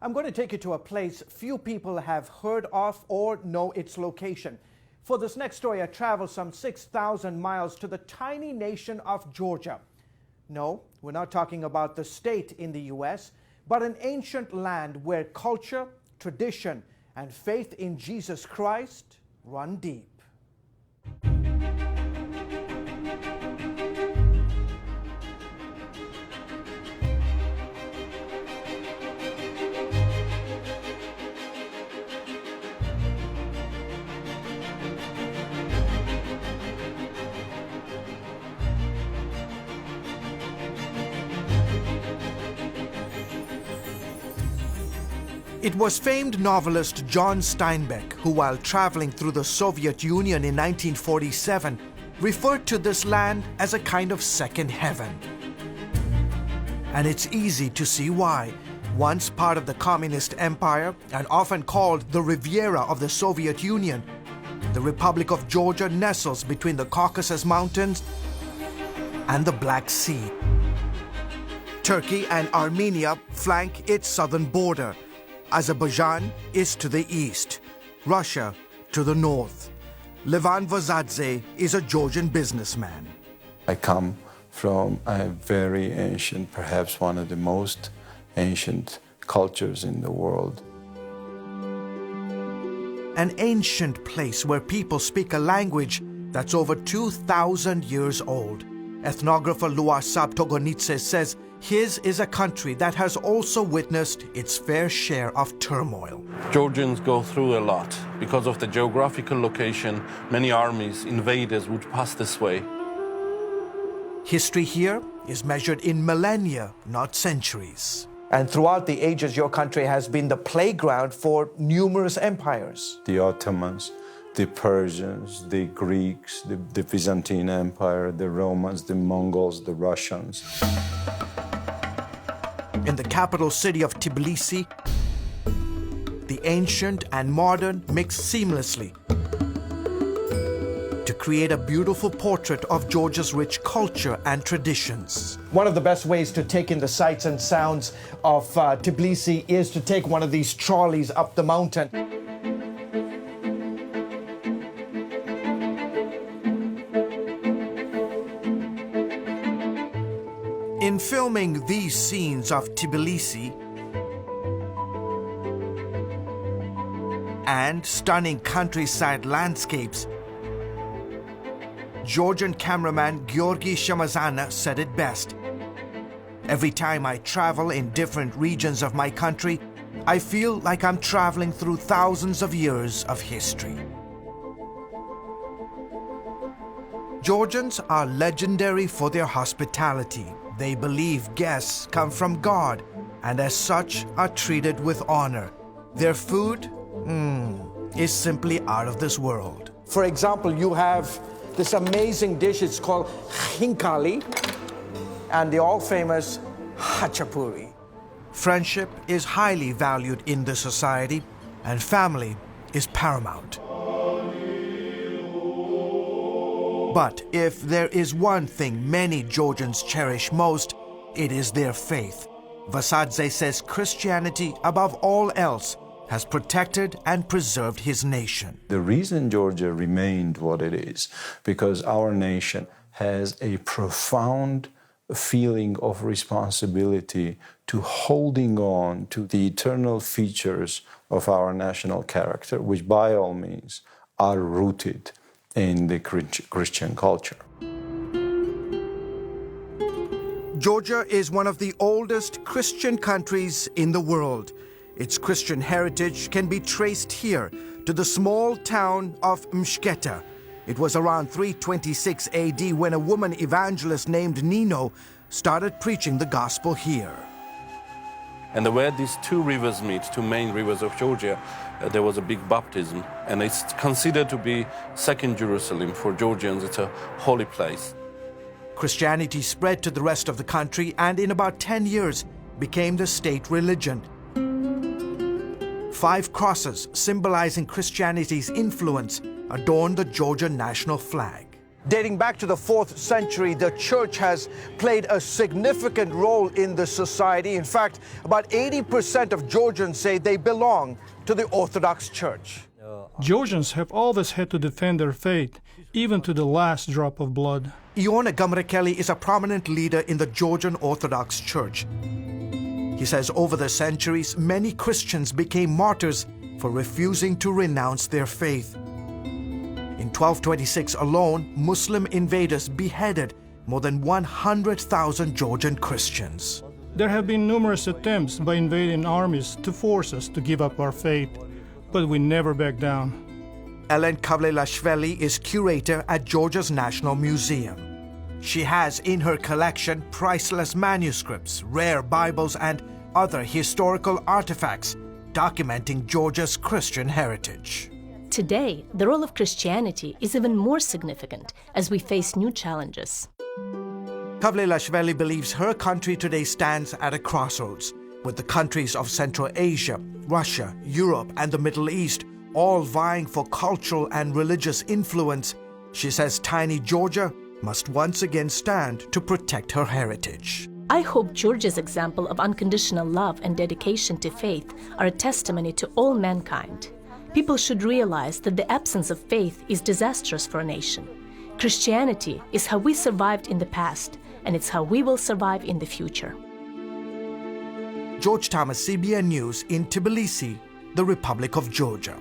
I'm going to take you to a place few people have heard of or know its location. For this next story, I traveled some 6,000 miles to the tiny nation of Georgia. No, we're not talking about the state in the U.S., but an ancient land where culture, tradition, and faith in Jesus Christ run deep. It was famed novelist John Steinbeck who, while traveling through the Soviet Union in 1947, referred to this land as a kind of second heaven. And it's easy to see why. Once part of the Communist Empire and often called the Riviera of the Soviet Union, the Republic of Georgia nestles between the Caucasus Mountains and the Black Sea. Turkey and Armenia flank its southern border. Azerbaijan is to the east, Russia to the north. Levan Vazadze is a Georgian businessman. I come from a very ancient, perhaps one of the most ancient cultures in the world. An ancient place where people speak a language that's over 2,000 years old. Ethnographer Luasab Togonitse says his is a country that has also witnessed its fair share of turmoil. Georgians go through a lot. Because of the geographical location, many armies, invaders would pass this way. History here is measured in millennia, not centuries. And throughout the ages, your country has been the playground for numerous empires. The Ottomans, the Persians, the Greeks, the Byzantine Empire, the Romans, the Mongols, the Russians. In the capital city of Tbilisi, the ancient and modern mix seamlessly to create a beautiful portrait of Georgia's rich culture and traditions. One of the best ways to take in the sights and sounds of Tbilisi is to take one of these trolleys up the mountain. In filming these scenes of Tbilisi and stunning countryside landscapes, Georgian cameraman Georgi Shamazana said it best. Every time I travel in different regions of my country, I feel like I'm traveling through thousands of years of history. Georgians are legendary for their hospitality. They believe guests come from God and as such are treated with honor. Their food is simply out of this world. For example, you have this amazing dish, it's called khinkali, and the all-famous hachapuri. Friendship is highly valued in this society, and family is paramount. But if there is one thing many Georgians cherish most, it is their faith. Vasadze says Christianity, above all else, has protected and preserved his nation. The reason Georgia remained what it is, because our nation has a profound feeling of responsibility to holding on to the eternal features of our national character, which by all means are rooted in the Christian culture. Georgia is one of the oldest Christian countries in the world. Its Christian heritage can be traced here to the small town of Mshketa. It was around 326 AD when a woman evangelist named Nino started preaching the gospel here. And where these two rivers meet, two main rivers of Georgia, there was a big baptism. And it's considered to be second Jerusalem for Georgians. It's a holy place. Christianity spread to the rest of the country and in about 10 years became the state religion. 5 crosses symbolizing Christianity's influence adorn the Georgia national flag. Dating back to the 4th century, the church has played a significant role in the society. In fact, about 80% of Georgians say they belong to the Orthodox Church. Georgians have always had to defend their faith, even to the last drop of blood. Iona Gamrekeli is a prominent leader in the Georgian Orthodox Church. He says over the centuries, many Christians became martyrs for refusing to renounce their faith. In 1226 alone, Muslim invaders beheaded more than 100,000 Georgian Christians. There have been numerous attempts by invading armies to force us to give up our faith, but we never back down. Ellen Kavlelashvili is curator at Georgia's National Museum. She has in her collection priceless manuscripts, rare Bibles, and other historical artifacts documenting Georgia's Christian heritage. Today, the role of Christianity is even more significant as we face new challenges. Kavlelashvili believes her country today stands at a crossroads, with the countries of Central Asia, Russia, Europe, and the Middle East all vying for cultural and religious influence. She says tiny Georgia must once again stand to protect her heritage. I hope Georgia's example of unconditional love and dedication to faith are a testimony to all mankind. People should realize that the absence of faith is disastrous for a nation. Christianity is how we survived in the past, and it's how we will survive in the future. George Thomas, CBN News in Tbilisi, the Republic of Georgia.